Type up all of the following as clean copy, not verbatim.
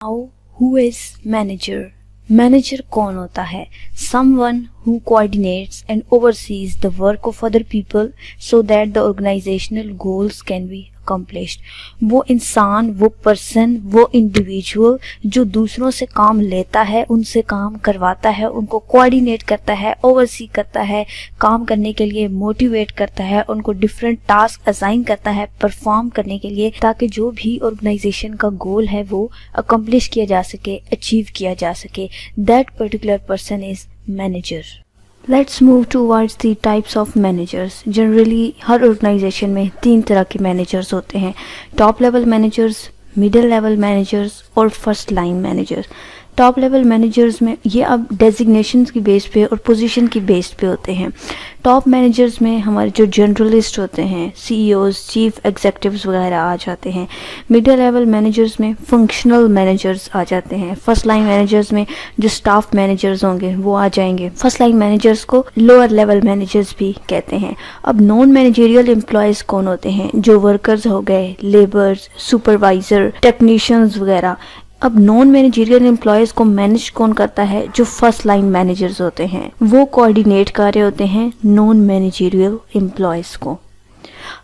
Now, who is manager? Manager कौन होता है? Someone who coordinates and oversees the work of other people so that the organizational goals can be accomplished. वो इंसान, वो person, वो individual जो दूसरों से काम लेता है, उनसे काम करवाता है, उनको कोऑर्डिनेट करता है, ओवरसी करता है, काम करने के लिए मोटिवेट करता है, उनको डिफरेंट टास्क असाइन करता है परफॉर्म करने के लिए, ताकि जो भी ऑर्गेनाइजेशन का गोल है वो अकम्प्लिश किया जा सके, अचीव किया जा सके. That particular person is manager. Let's move towards the types of managers. Generally her organization में 3 तरह के managers होते हैं. Top level managers, middle level managers और first line managers. Top level managers में ये अब डेजिग्नेशंस की बेस पे और पोजीशन की बेस पे होते हैं. टॉप मैनेजर्स में हमारे जो जनरलिस्ट होते हैं, सीईओज, चीफ एग्जीक्यूटिव्स वगैरह आ जाते हैं. मिडिल लेवल मैनेजर्स में फंक्शनल मैनेजर्स आ जाते हैं. फर्स्ट लाइन मैनेजर्स में जो स्टाफ मैनेजर्स होंगे वो आ जाएंगे. फर्स्ट लाइन मैनेजर्स को लोअर लेवल मैनेजर्स भी कहते हैं. अब नॉन मैनेजरियल एम्प्लॉयज़ कौन होते हैं? जो वर्कर्स हो गए, लेबर्स, सुपरवाइजर, टेक्नीशियंस वगैरह. अब नॉन मैनेजरियल एम्प्लॉयज़ को मैनेज कौन करता है? जो फर्स्ट लाइन मैनेजर्स होते हैं, वो कोऑर्डिनेट कर रहे होते हैं नॉन मैनेजरियल एम्प्लॉयज़ को.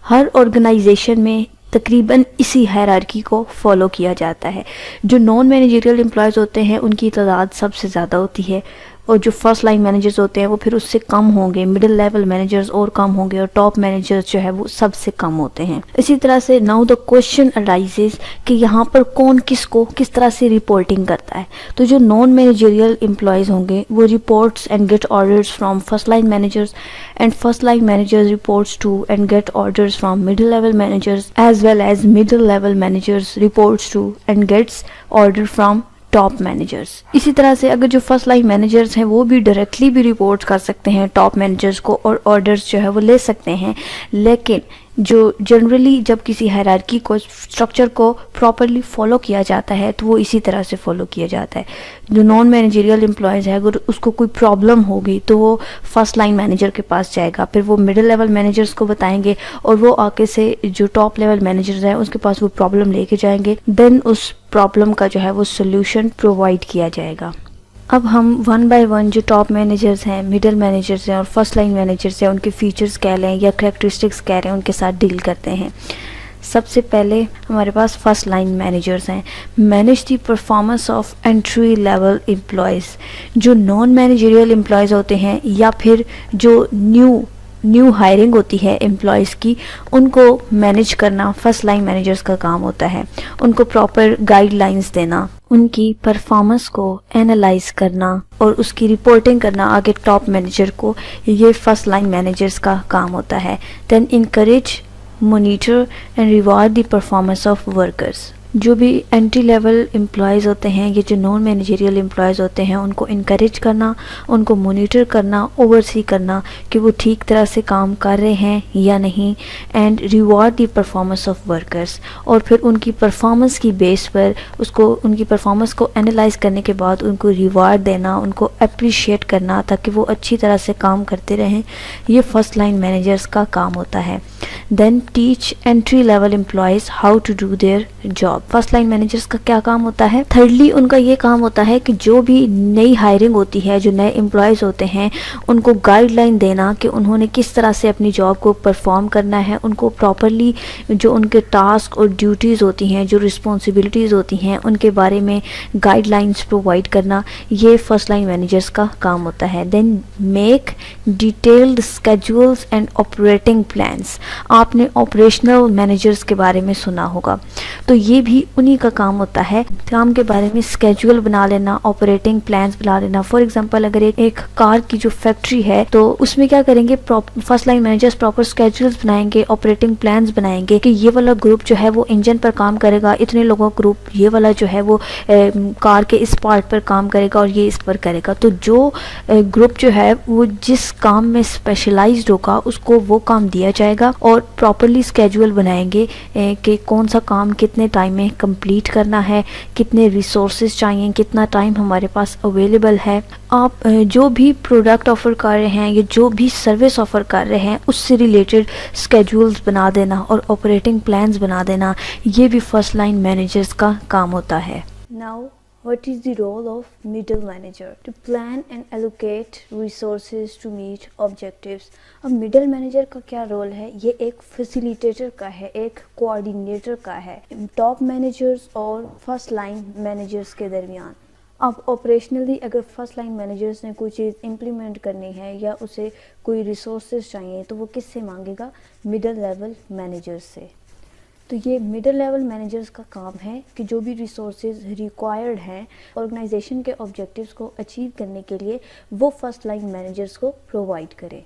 हर ऑर्गेनाइजेशन में तकरीबन इसी हायरार्की को फॉलो किया जाता है. जो नॉन मैनेजरियल एम्प्लॉयज़ होते हैं उनकी तादाद सबसे ज़्यादा होती है, और जो फर्स्ट लाइन मैनेजर्स होते हैं वो फिर उससे कम होंगे, मिडिल लेवल मैनेजर्स और कम होंगे, और टॉप मैनेजर्स जो है वो सबसे कम होते हैं. इसी तरह से नाउ द क्वेश्चन अराइजेस कि यहाँ पर कौन किसको किस तरह से रिपोर्टिंग करता है. तो जो नॉन मैनेजरियल एम्प्लॉयज़ होंगे वो reports and get orders from first line managers, and first line managers reports to and get orders from middle level managers, as well as middle level managers reports to and gets order from top managers. इसी तरह से अगर जो first line managers हैं वो भी directly भी report कर सकते हैं टॉप मैनेजर्स को, और ऑर्डर्स जो है वो ले सकते हैं. लेकिन जो जनरली जब किसी हायरार्की को, स्ट्रक्चर को प्रॉपरली फॉलो किया जाता है तो वो इसी तरह से फॉलो किया जाता है. जो नॉन मैनेजरियल एम्प्लॉयज़ है अगर उसको कोई प्रॉब्लम होगी तो वो फर्स्ट लाइन मैनेजर के पास जाएगा, फिर वो मिडिल लेवल मैनेजर्स को बताएंगे, और वो आके से जो टॉप लेवल मैनेजर्स हैं उसके पास वो प्रॉब्लम लेके जाएंगे. देन उस प्रॉब्लम का जो है वो सोल्यूशन प्रोवाइड किया जाएगा. अब हम वन बाय वन जो टॉप मैनेजर्स हैं, मिडिल मैनेजर्स हैं और फर्स्ट लाइन मैनेजर्स हैं, उनके फीचर्स कह लें या करैक्टरिस्टिक्स कह रहे हैं, उनके साथ डील करते हैं. सबसे पहले हमारे पास फर्स्ट लाइन मैनेजर्स हैं. Manage the performance of entry level employees. जो नॉन मैनेजरियल एम्प्लॉयज़ होते हैं या फिर जो न्यू हायरिंग होती है एम्प्लॉयज़ की, उनको मैनेज करना फर्स्ट लाइन मैनेजर्स का काम होता है. उनको प्रॉपर गाइडलाइंस देना, उनकी परफॉर्मेंस को एनालाइज करना और उसकी रिपोर्टिंग करना आगे टॉप मैनेजर को, ये फर्स्ट लाइन मैनेजर्स का काम होता है. Then encourage, monitor and reward the performance of workers. जो भी एंट्री लेवल एम्प्लॉयज़ होते हैं, ये जो नॉन मैनेजरियल एम्प्लॉयज़ होते हैं, उनको इनकरेज करना, उनको मॉनिटर करना, ओवरसी करना कि वो ठीक तरह से काम कर रहे हैं या नहीं, and reward the performance of workers. और फिर उनकी परफॉर्मेंस की बेस पर उनकी परफॉर्मेंस को एनालाइज करने के बाद उनको रिवार्ड देना, उनको अप्रिशिएट करना ताकि वो अच्छी तरह से काम करते रहें. ये फर्स्ट लाइन मैनेजर्स का काम होता है. Then teach entry level employees how to do their job. First line managers का क्या काम होता है? थर्डली उनका ये काम होता है कि जो भी नई हायरिंग होती है, जो नए एम्प्लॉयज़ होते हैं, उनको गाइडलाइन देना कि उन्होंने किस तरह से अपनी जॉब को परफॉर्म करना है. उनको प्रॉपरली जो उनके टास्क और ड्यूटीज़ होती हैं, जो रिस्पॉन्सिबिलिटीज़ होती हैं, उनके बारे में गाइडलाइंस प्रोवाइड करना, ये फर्स्ट लाइन मैनेजर्स का काम होता है. Then make detailed schedules and operating plans. आपने ऑपरेशनल मैनेजर्स के बारे में सुना होगा, तो ये भी उन्हीं का काम होता है. काम के बारे में स्केड्यूल बना लेना, ऑपरेटिंग प्लान्स बना लेना. फॉर एग्जांपल अगर एक कार की जो फैक्ट्री है तो उसमें क्या करेंगे, first line managers proper schedules बनाएंगे, ऑपरेटिंग प्लान्स बनाएंगे कि ये वाला ग्रुप जो है वो इंजन पर काम करेगा, इतने लोगों का ग्रुप ये वाला जो है वो कार के इस पार्ट पर काम करेगा और ये इस पर करेगा. तो जो ग्रुप जो है वो जिस काम में स्पेशलाइज्ड होगा उसको वो काम दिया जाएगा, और प्रॉपरली स्केड्यूल बनाएंगे कि कौन सा काम कितने टाइम में कंप्लीट करना है, कितने रिसोर्सेज चाहिए, कितना टाइम हमारे पास अवेलेबल है. आप जो भी प्रोडक्ट ऑफ़र कर रहे हैं या जो भी सर्विस ऑफ़र कर रहे हैं उससे रिलेटेड स्केड्यूल्स बना देना और ऑपरेटिंग प्लान्स बना देना, ये भी फर्स्ट लाइन मैनेजर्स का काम होता है. Now, what is the role of middle manager? To plan and allocate resources to meet objectives. अब middle manager का क्या रोल है? ये एक facilitator का है, एक coordinator का है top managers और first line managers के दरमियान। अब ऑपरेशनली अगर फर्स्ट लाइन मैनेजर्स ने कोई चीज़ इम्प्लीमेंट करनी है या उसे कोई रिसोर्सेज चाहिए तो वो किससे मांगेगा? मिडिल लेवल मैनेजर्स से। तो ये मिडिल लेवल मैनेजर्स का काम है कि जो भी रिसोर्सेज रिक्वायर्ड हैं ऑर्गेनाइजेशन के ऑब्जेक्टिव्स को अचीव करने के लिए वो फर्स्ट लाइन मैनेजर्स को प्रोवाइड करें।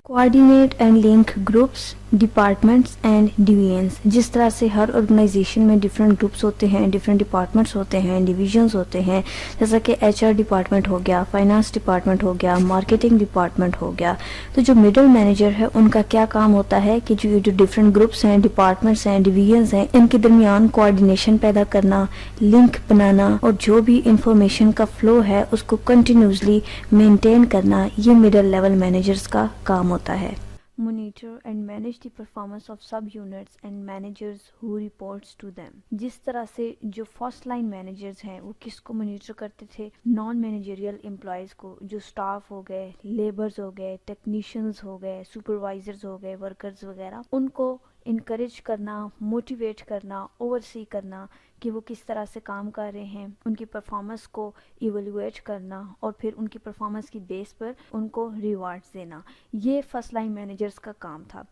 Coordinate and link groups, departments and divisions. जिस तरह से हर ऑर्गेनाइजेशन में डिफरेंट ग्रुप्स होते हैं, डिफरेंट डिपार्टमेंट्स होते हैं, डिवीजन्स होते हैं, जैसा कि एचआर डिपार्टमेंट हो गया, फाइनेंस डिपार्टमेंट हो गया, मार्केटिंग डिपार्टमेंट हो गया। तो जो मिडिल मैनेजर है उनका क्या काम होता है कि जो डिफरेंट ग्रुप्स हैं, डिपार्टमेंट्स हैं, डिवीजन्स हैं, इनके दरमियान कोऑर्डिनेशन पैदा करना, लिंक बनाना और जो भी इंफॉर्मेशन का फ्लो है उसको कंटिन्यूसली मेंटेन करना, ये मिडिल लेवल मैनेजर्स का काम होता है। Monitor and manage the performance of sub-units and managers who reports to them। जिस तरह से जो फर्स्ट लाइन मैनेजर्स हैं वो किसको मॉनिटर करते थे? नॉन मैनेजरियल एम्प्लॉयज़ को, जो स्टाफ हो गए, लेबर्स हो गए, टेक्नीशियंस हो गए, सुपरवाइजर्स हो गए, वर्कर्स वगैरह, उनको इनकरेज करना, मोटिवेट करना, ओवरसी करना कि वो किस तरह से काम कर रहे हैं, उनकी परफॉर्मेंस को इवेलुएट करना और फिर उनकी परफॉर्मेंस की बेस पर उनको रिवार्ड्स देना, ये फर्स्ट लाइन मैनेजर्स का काम था।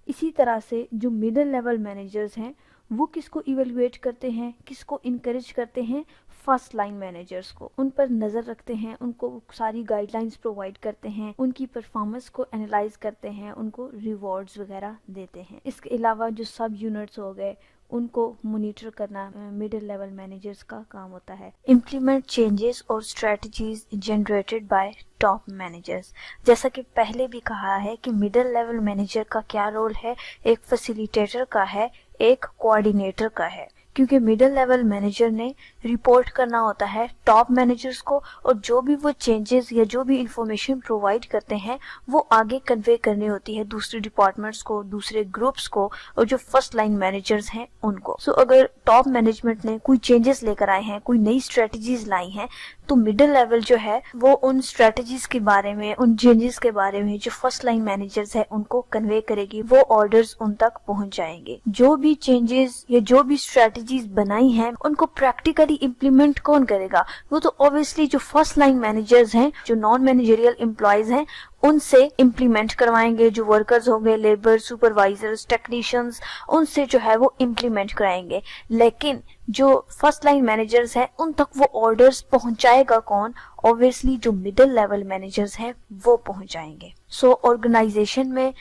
इसी तरह से जो मिडिल लेवल मैनेजर्स हैं वो किसको इवेलुएट करते हैं, किसको इनकरेज करते हैं? फर्स्ट लाइन मैनेजर्स को। उन पर नज़र रखते हैं, उनको सारी गाइडलाइंस प्रोवाइड करते हैं, उनकी परफॉर्मेंस को एनालाइज करते हैं, उनको रिवॉर्ड्स वगैरह देते हैं। इसके अलावा जो सब यूनिट्स हो गए उनको मॉनिटर करना मिडिल लेवल मैनेजर्स का काम होता है। इम्प्लीमेंट चेंजेस और strategies generated by top managers. जैसा कि पहले भी कहा है कि मिडिल लेवल मैनेजर का क्या रोल है? एक फैसिलिटेटर का है, एक कोऑर्डिनेटर का है, क्योंकि मिडिल लेवल मैनेजर ने रिपोर्ट करना होता है टॉप मैनेजर्स को और जो भी वो चेंजेस या जो भी इंफॉर्मेशन प्रोवाइड करते हैं वो आगे कन्वे करनी होती है दूसरे डिपार्टमेंट्स को, दूसरे ग्रुप्स को और जो फर्स्ट लाइन मैनेजर्स हैं उनको। सो अगर टॉप मैनेजमेंट ने कोई चेंजेस लेकर आए हैं, कोई नई स्ट्रेटजीज लाई हैं, तो मिडिल लेवल जो है वो उन स्ट्रेटजीज के बारे में, उन चेंजेस के बारे में जो फर्स्ट लाइन मैनेजर्स है उनको कन्वे करेगी, वो ऑर्डर्स उन तक पहुंच जाएंगे। जो भी चेंजेस या जो भी स्ट्रेटजीज बनाई हैं उनको प्रैक्टिकली इम्प्लीमेंट कौन करेगा? वो तो ऑब्वियसली जो फर्स्ट लाइन मैनेजर्स हैं, जो नॉन मैनेजरियल एम्प्लॉयज हैं, उनसे इम्प्लीमेंट करवाएंगे। जो वर्कर्स हो गए, लेबर, सुपरवाइजर्स, टेक्नीशियंस, उनसे जो है वो इम्प्लीमेंट कराएंगे। लेकिन जो फर्स्ट लाइन मैनेजर्स हैं उन तक वो ऑर्डर्स पहुंचाएगा कौन? ऑब्वियसली जो मिडिल लेवल मैनेजर्स हैं वो पहुंचाएंगे। सो ऑर्गेनाइजेशन में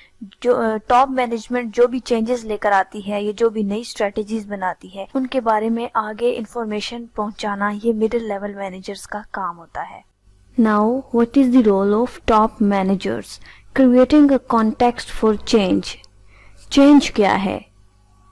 जो टॉप मैनेजमेंट जो भी चेंजेस लेकर आती है या जो भी नई स्ट्रेटजीज बनाती है उनके बारे में आगे इंफॉर्मेशन पहुंचाना, ये मिडिल लेवल मैनेजर्स का काम होता है। Now, what is the role of top managers? Creating a context for change. Change क्या है?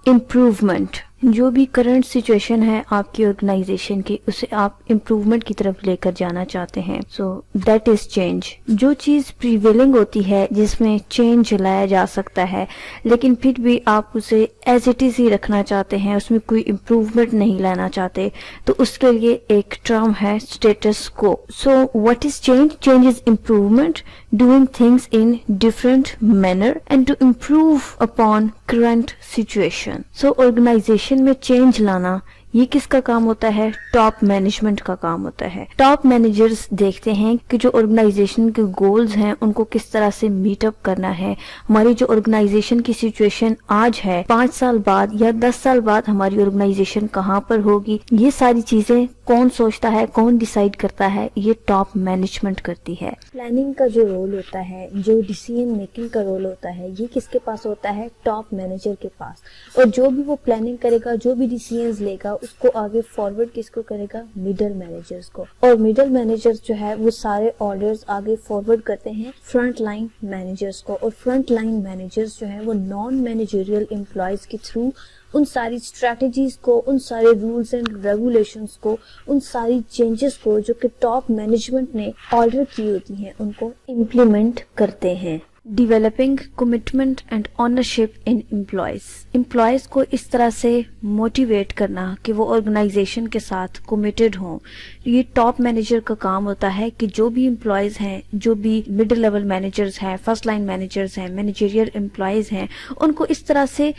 Improvement. जो भी करंट सिचुएशन है आपकी ऑर्गेनाइजेशन की उसे आप इम्प्रूवमेंट की तरफ लेकर जाना चाहते हैं, सो दैट इज चेंज। जो चीज़ प्रिवेलिंग होती है जिसमें चेंज लाया जा सकता है लेकिन फिर भी आप उसे एज इट इज ही रखना चाहते हैं, उसमें कोई इम्प्रूवमेंट नहीं लाना चाहते, तो उसके लिए एक टर्म है status quo. So what is change? Change is improvement, doing things in different manner and to improve upon current situation. So organisation में चेंज लाना ये किसका काम होता है? टॉप मैनेजमेंट का काम होता है। टॉप मैनेजर्स देखते हैं कि जो ऑर्गेनाइजेशन के गोल्स हैं उनको किस तरह से मीट अप करना है। हमारी जो ऑर्गेनाइजेशन की सिचुएशन आज है, 5 साल बाद या 10 साल बाद हमारी ऑर्गेनाइजेशन कहाँ पर होगी, ये सारी चीजें कौन सोचता है, कौन डिसाइड करता है? ये टॉप मैनेजमेंट करती है। प्लानिंग का जो रोल होता है, जो डिसीजन मेकिंग का रोल होता है, ये किसके पास होता है? टॉप मैनेजर के पास। और जो भी वो प्लानिंग करेगा, जो भी डिसीजंस लेगा, उसको आगे फॉरवर्ड किसको करेगा? मिडिल मैनेजर्स को। और मिडिल मैनेजर्स जो है वो सारे ऑर्डर्स आगे फॉरवर्ड करते हैं फ्रंट लाइन मैनेजर्स को। और फ्रंट लाइन मैनेजर्स जो है वो नॉन मैनेजरियल एम्प्लॉयज के थ्रू उन सारी स्ट्रैटेजीज को, उन सारे रूल्स एंड रेगुलेशंस को, उन सारी चेंजेस को जो कि टॉप मैनेजमेंट ने ऑर्डर की होती हैं उनको इम्प्लीमेंट करते हैं। Developing commitment and ownership in employees کو اس طرح سے موٹیویٹ کرنا کہ وہ آرگنائزیشن کے ساتھ کمیٹڈ ہوں. یہ ٹاپ مینیجر کا کام ہوتا ہے کہ جو بھی امپلائیز ہیں, جو بھی مڈل لیول مینیجرز ہیں, فرسٹ لائن مینیجرز ہیں, مینیجریل امپلائیز ہیں, ان کو اس طرح سے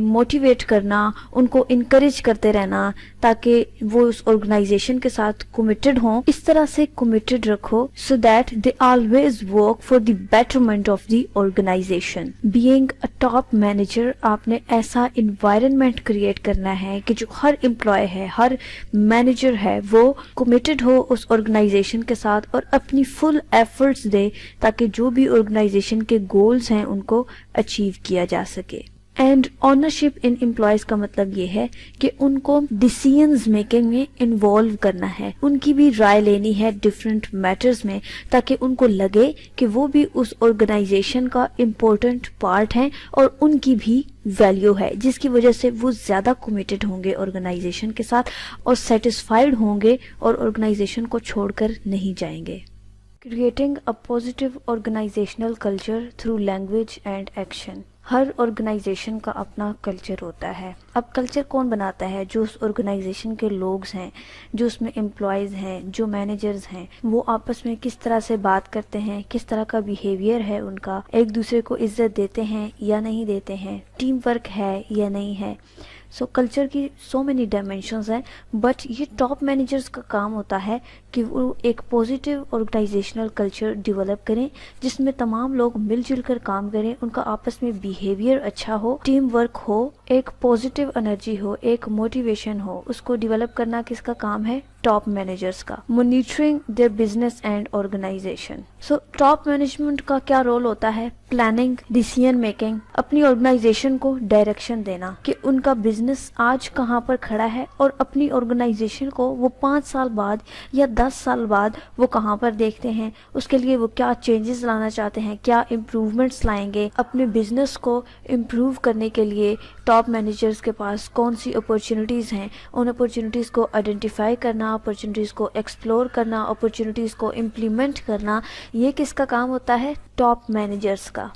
موٹیویٹ کرنا, ان کو انکریج کرتے رہنا تاکہ وہ اس آرگنائزیشن کے ساتھ کمیٹڈ ہوں. اس طرح سے کمیٹڈ رکھو so that they always work for the betterment of the organisation. Being a top manager, آپ نے ایسا انوائرمنٹ کریٹ کرنا ہے کہ جو ہر امپلائی ہے, ہر مینیجر ہے, وہ کمیٹڈ ہو اس آرگنائزیشن کے ساتھ اور اپنی فل ایفرٹس دے تاکہ جو بھی آرگنائزیشن کے گولز ہیں ان کو اچیو کیا جا سکے. اینڈ اونرشپ ان امپلائیز کا مطلب یہ ہے کہ ان کو ڈیسیژنز میکنگ میں انوالو کرنا ہے, ان کی بھی رائے لینی ہے ڈفرینٹ میٹرز میں تاکہ ان کو لگے کہ وہ بھی اس آرگنائزیشن کا امپورٹنٹ پارٹ ہیں اور ان کی بھی ویلیو ہے, جس کی وجہ سے وہ زیادہ کمیٹڈ ہوں گے آرگنائزیشن کے ساتھ اور سیٹسفائیڈ ہوں گے اور آرگنائزیشن کو چھوڑ کر نہیں جائیں گے. Creating a positive organisational culture through language and action. ہر آرگنائزیشن کا اپنا کلچر ہوتا ہے. اب کلچر کون بناتا ہے؟ جو اس آرگنائزیشن کے لوگ ہیں, جو اس میں امپلائیز ہیں, جو مینیجرز ہیں, وہ آپس میں کس طرح سے بات کرتے ہیں, کس طرح کا بیہیویئر ہے ان کا, ایک دوسرے کو عزت دیتے ہیں یا نہیں دیتے ہیں, ٹیم ورک ہے یا نہیں ہے. سو کلچر کی سو مینی ڈائمینشنز ہیں, بٹ یہ ٹاپ مینیجرز کا کام ہوتا ہے کہ وہ ایک پازیٹیو آرگنائزیشنل کلچر ڈیولپ کریں جس میں تمام لوگ مل جل کر کام کریں, ان کا آپس میں بیہیویئر اچھا ہو, ٹیم ورک ہو, ایک پازیٹیو انرجی ہو, ایک موٹیویشن ہو. اس کو ڈیولپ کرنا کس کا کام ہے؟ ٹاپ مینیجرز کا. Monitoring their business and organisation. So top management کا کیا رول ہوتا ہے؟ پلاننگ, ڈیسیژن میکنگ, اپنی آرگنائزیشن کو ڈائریکشن دینا کہ ان کا بزنس آج کہاں پر کھڑا ہے اور اپنی آرگنائزیشن کو وہ 5 سال بعد یا 10 سال بعد وہ کہاں پر دیکھتے ہیں, اس کے لیے وہ کیا چینجز لانا چاہتے ہیں, کیا امپروومنٹس لائیں گے. اپنے بزنس کو امپروو کرنے کے لیے ٹاپ مینیجرز کے پاس کون سی اپرچونیٹیز ہیں, ان اپرچونیٹیز کو آئیڈینٹیفائی کرنا, اپرچونیٹیز کو ایکسپلور کرنا, اپرچونیٹیز کو امپلیمنٹ کرنا, یہ کس کا کام ہوتا ہے؟ ٹاپ مینیجرز کا.